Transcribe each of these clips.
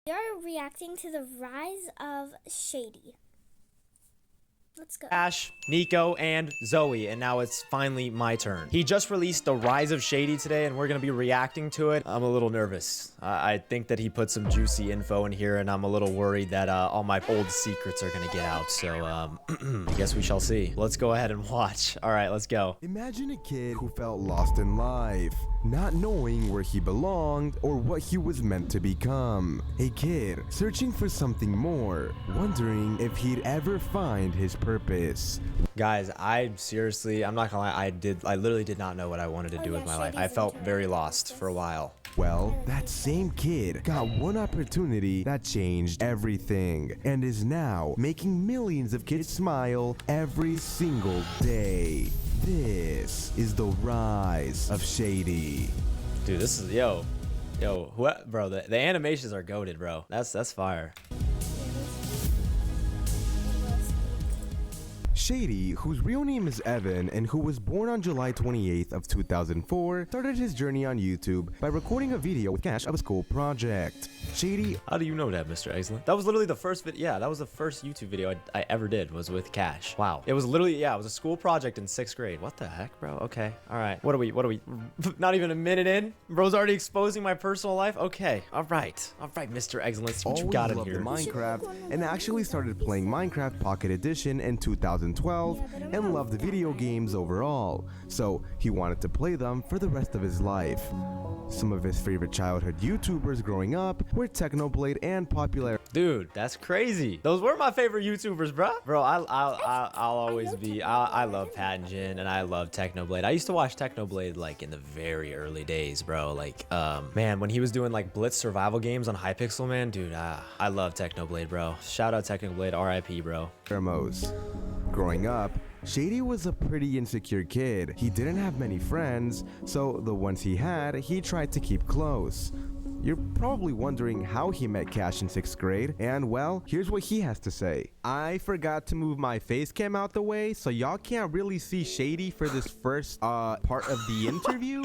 We are reacting to the rise of Shady. Let's go. Ash, Nico, and Zoe, and now it's finally my turn. He just released The Rise of Shady today, and we're gonna be reacting to it. I'm a little nervous. I think that he put some juicy info in here, and I'm a little worried that all my old secrets are gonna get out, so I guess we shall see. Let's go ahead and watch. All right, let's go. Imagine a kid who felt lost in life, not knowing where he belonged or what he was meant to become. A kid searching for something more, wondering if he'd ever find his purpose. Guys, I'm not gonna lie, I literally did not know what I wanted to do with my life. I felt very lost for a while. Well, that same kid got one opportunity that changed everything and is now making millions of kids smile every single day. This is the rise of Shady. Dude, this is, what, bro, the animations are goated, bro. That's fire. Shady, whose real name is Evan and who was born on July 28th of 2004, started his journey on YouTube by recording a video with Cash of a school project. Shady... How do you know that, Mr. Excellent? That was literally the first video. Yeah, that was the first YouTube video I ever did, was with Cash. Wow. It was literally, yeah, it was a school project in 6th grade. What the heck, bro? Okay. All right. What are we, not even a minute in? Bro's already exposing my personal life? Okay. All right, Mr. Excellence. What you got in here? Minecraft and actually started playing Minecraft Pocket Edition in 2012 and loved the video games overall, so he wanted to play them for the rest of his life. Some of his favorite childhood YouTubers growing up were Technoblade and Popular. Dude, that's crazy. Those were my favorite YouTubers, bro. Bro, I'll always be. I love Pat and Jin, and I love Technoblade. I used to watch Technoblade like in the very early days, bro. Like, man, when he was doing like Blitz survival games on Hypixel, man, dude, I love Technoblade, bro. Shout out Technoblade, RIP, bro. Growing up, Shady was a pretty insecure kid. He didn't have many friends, so the ones he had, he tried to keep close. You're probably wondering how he met Cash in 6th grade, and well, here's what he has to say. I forgot to move my face cam out the way, so y'all can't really see Shady for this first part of the interview.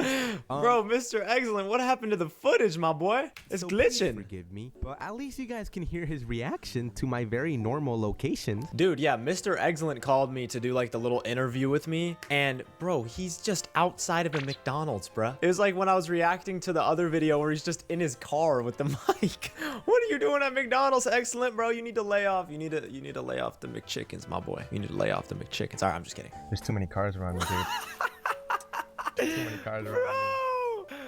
Bro, Mr. Excellent, what happened to the footage, my boy? It's so glitching. Forgive me, but at least you guys can hear his reaction to my very normal location. Dude, yeah, Mr. Excellent called me to do like the little interview with me, and bro, he's just outside of a McDonald's, bro. It was like when I was reacting to the other video where he's just in his car with the mic. What are you doing at McDonald's? Excellent, bro. You need to lay off. You need to lay off the McChickens, my boy. You need to lay off the McChickens. All right, I'm just kidding. There's too many cars around me, dude. Too many cars around me.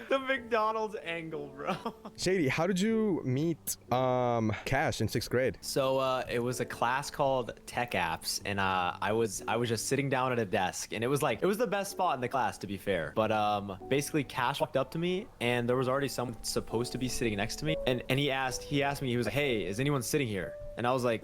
The McDonald's angle, bro. Shady, how did you meet Cash in 6th grade? So it was a class called Tech Apps, and I was just sitting down at a desk, and it was the best spot in the class, to be fair. But basically Cash walked up to me, and there was already someone supposed to be sitting next to me, and he asked me, he was like, "Hey, is anyone sitting here?" And I was like,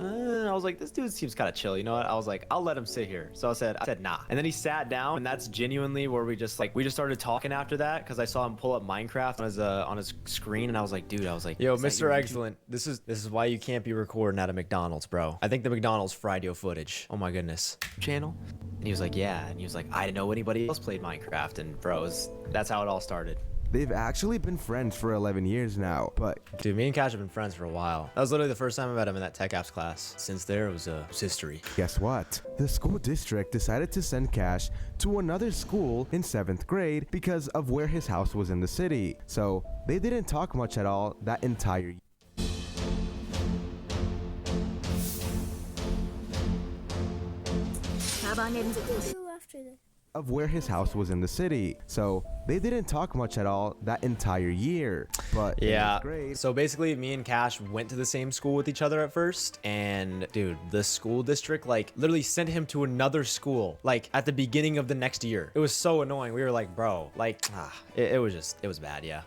this dude seems kind of chill, you know what? I was like, I'll let him sit here. So I said, nah. And then he sat down, and that's genuinely where we just started talking after that, because I saw him pull up Minecraft on his screen, and I was like, dude, yo, Mr. Excellent, this is why you can't be recording at a McDonald's, bro. I think the McDonald's fried your footage. Oh my goodness. Channel? And he was like, yeah. And he was like, I didn't know anybody else played Minecraft, and bro, that's how it all started. They've actually been friends for 11 years now, but... Dude, me and Cash have been friends for a while. That was literally the first time I met him in that Tech Apps class. Since there, it was history. Guess what? The school district decided to send Cash to another school in 7th grade because of where his house was in the city. So, they didn't talk much at all that entire year. After this. Of where his house was in the city, so they didn't talk much at all that entire year. But yeah, so basically me and Cash went to the same school with each other at first, and dude, the school district like literally sent him to another school like at the beginning of the next year. It was so annoying. We were like, bro, like it was bad. Yeah.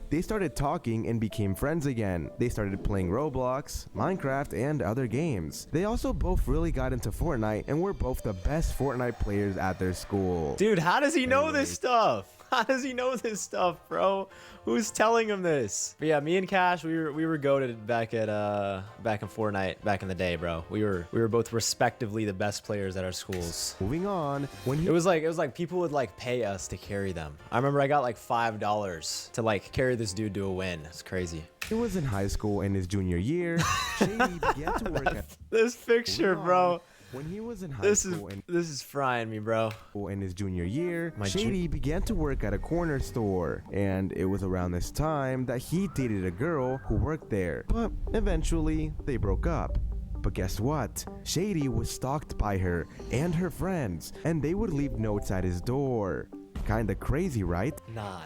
They started talking and became friends again. They started playing Roblox, Minecraft, and other games. They also both really got into Fortnite and were both the best Fortnite players at their school. Dude, how does he know this stuff? How does he know this stuff, bro? Who's telling him this? But yeah, me and Cash, we were goated back in Fortnite back in the day, bro. We were both respectively the best players at our schools. Moving on, it was like people would like pay us to carry them. I remember I got like $5 to like carry this dude to a win. It's crazy. he was in high school in his junior year, Shady began to work at This picture, bro. when he was in high This is school and this is frying me, bro. in his junior year, My Shady began to work at a corner store, and it was around this time that he dated a girl who worked there. But eventually, they broke up. But guess what? Shady was stalked by her and her friends, and they would leave notes at his door. Kinda crazy, right? Nah.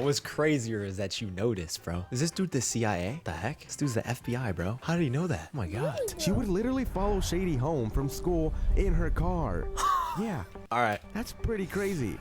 What's crazier is that you noticed, bro. Is this dude the CIA? The heck? This dude's the FBI, bro. How did he know that? Oh my god. She would literally follow Shady home from school in her car. Yeah, All right. that's pretty crazy.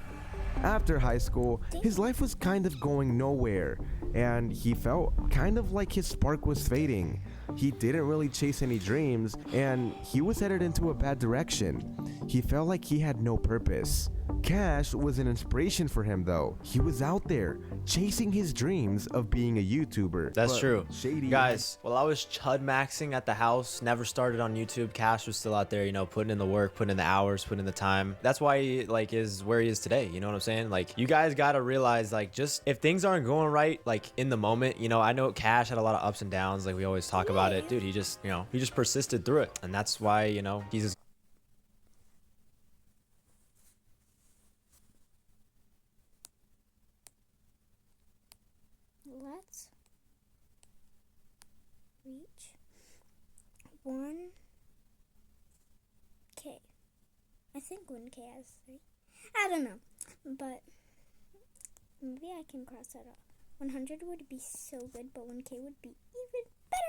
After high school, his life was kind of going nowhere, and he felt kind of like his spark was fading. He didn't really chase any dreams, and he was headed into a bad direction. He felt like he had no purpose. Cash was an inspiration for him, though. He was out there chasing his dreams of being a YouTuber. That's But true. Shady Guys, while I was chud maxing at the house, never started on YouTube, Cash was still out there, you know, putting in the work, putting in the hours, putting in the time. That's why he like is where he is today. You know what I'm saying? Like, you guys gotta realize, like, just if things aren't going right, like in the moment, you know, I know Cash had a lot of ups and downs, like we always talk about it. Dude, he just, you know, he just persisted through it. And that's why, you know, he's as Let's reach 1K. I think 1K has 3. I don't know, but maybe I can cross that off. 100 would be so good, but 1K would be even better.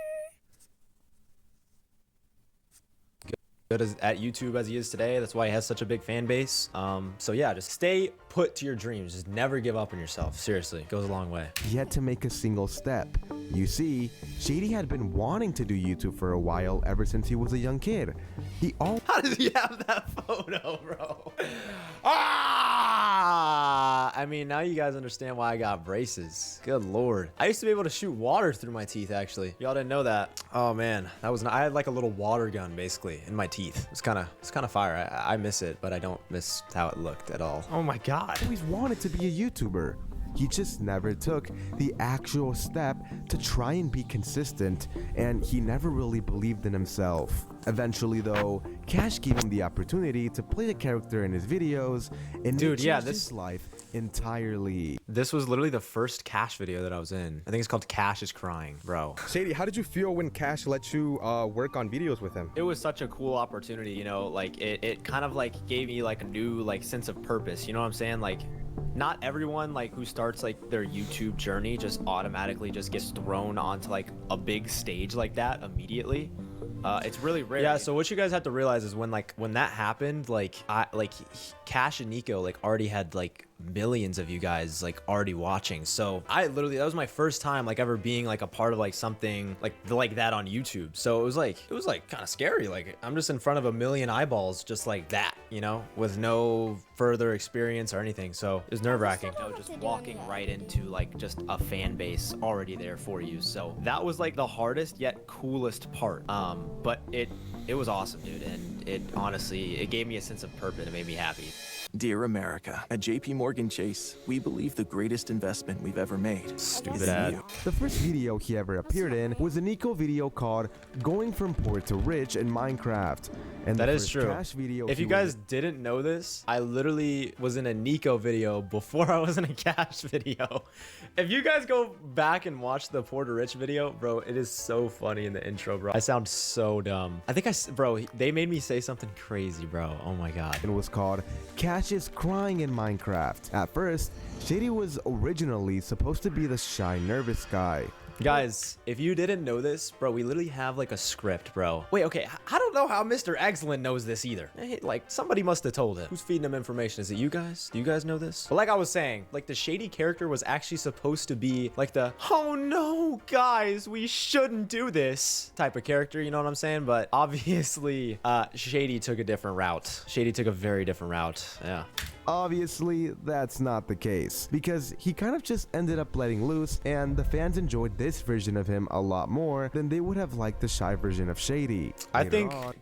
good as, at YouTube as he is today. That's why he has such a big fan base. So yeah, just stay put to your dreams. Just never give up on yourself. Seriously, it goes a long way. He had to make a single step. You see, Shady had been wanting to do YouTube for a while ever since he was a young kid. He all How does he have that photo, bro? Ah! I mean, now you guys understand why I got braces. Good lord. I used to be able to shoot water through my teeth, actually. Y'all didn't know that. Oh man, that was. I had like a little water gun basically in my teeth. It's kind of fire. I miss it, but I don't miss how it looked at all. Oh my god. always wanted to be a YouTuber. He just never took the actual step to try and be consistent, and he never really believed in himself. Eventually though, Cash gave him the opportunity to play a character in his videos, and Dude, it yeah, changed this- his life entirely. This was literally the first Cash video that I was in. I think it's called Cash is Crying, bro. Shady, how did you feel when Cash let you work on videos with him? It was such a cool opportunity, you know, like it kind of like gave me like a new like sense of purpose, you know what I'm saying? Like, not everyone like who starts like their YouTube journey just automatically just gets thrown onto like a big stage like that immediately. It's really rare. Yeah, so what you guys have to realize is when that happened, Cash and Nico like already had like millions of you guys like already watching. So I literally, that was my first time like ever being like a part of like something like that on YouTube. So it was like kind of scary. Like, I'm just in front of a million eyeballs just like that, you know, with no further experience or anything. So it was nerve-wracking, you know, just walking right into like just a fan base already there for you. So that was like the hardest yet coolest part. But it was awesome, dude, and it honestly, it gave me a sense of purpose. It made me happy. Dear America, at JP Morgan Chase, we believe the greatest investment we've ever made Stupid is in ad. you. The first video he ever appeared in was a Nico video called Going From Poor to Rich in Minecraft. And That the is first true. Cash video If he you was guys didn't know this, I literally was in a Nico video before I was in a Cash video. If you guys go back and watch the Poor to Rich video, bro, it is so funny in the intro, bro. I sound so dumb. I think they made me say something crazy, bro. Oh my god. It was called Cash is Crying in Minecraft. At first, Shady was originally supposed to be the shy, nervous guy. Guys, if you didn't know this, bro, we literally have like a script, bro. Wait, okay, I don't know how Mr. Excellent knows this either. Hey, like, somebody must have told him. Who's feeding him information? Is it you guys? Do you guys know this? But like I was saying, like the Shady character was actually supposed to be like the, oh no, guys, we shouldn't do this type of character, you know what I'm saying? But obviously, Shady took a different route. Shady took a very different route, yeah. Obviously, that's not the case, because he kind of just ended up letting loose, and the fans enjoyed this version of him a lot more than they would have liked the shy version of Shady. I Later think on-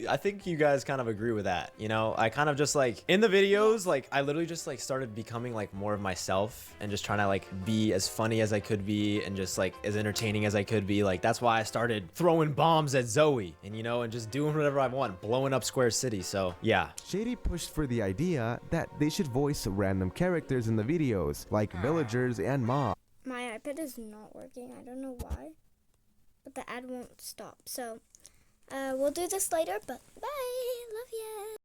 I think you guys kind of agree with that. You know, I kind of just like in the videos, like I literally just like started becoming like more of myself and just trying to like be as funny as I could be and just like as entertaining as I could be. Like that's why I started throwing bombs at Zoe and, you know, and just doing whatever I want, blowing up Square City. So yeah. Shady pushed for the idea that they should voice random characters in the videos, like villagers and mobs. My iPad is not working. I don't know why, but the ad won't stop. So we'll do this later, but bye. Love ya.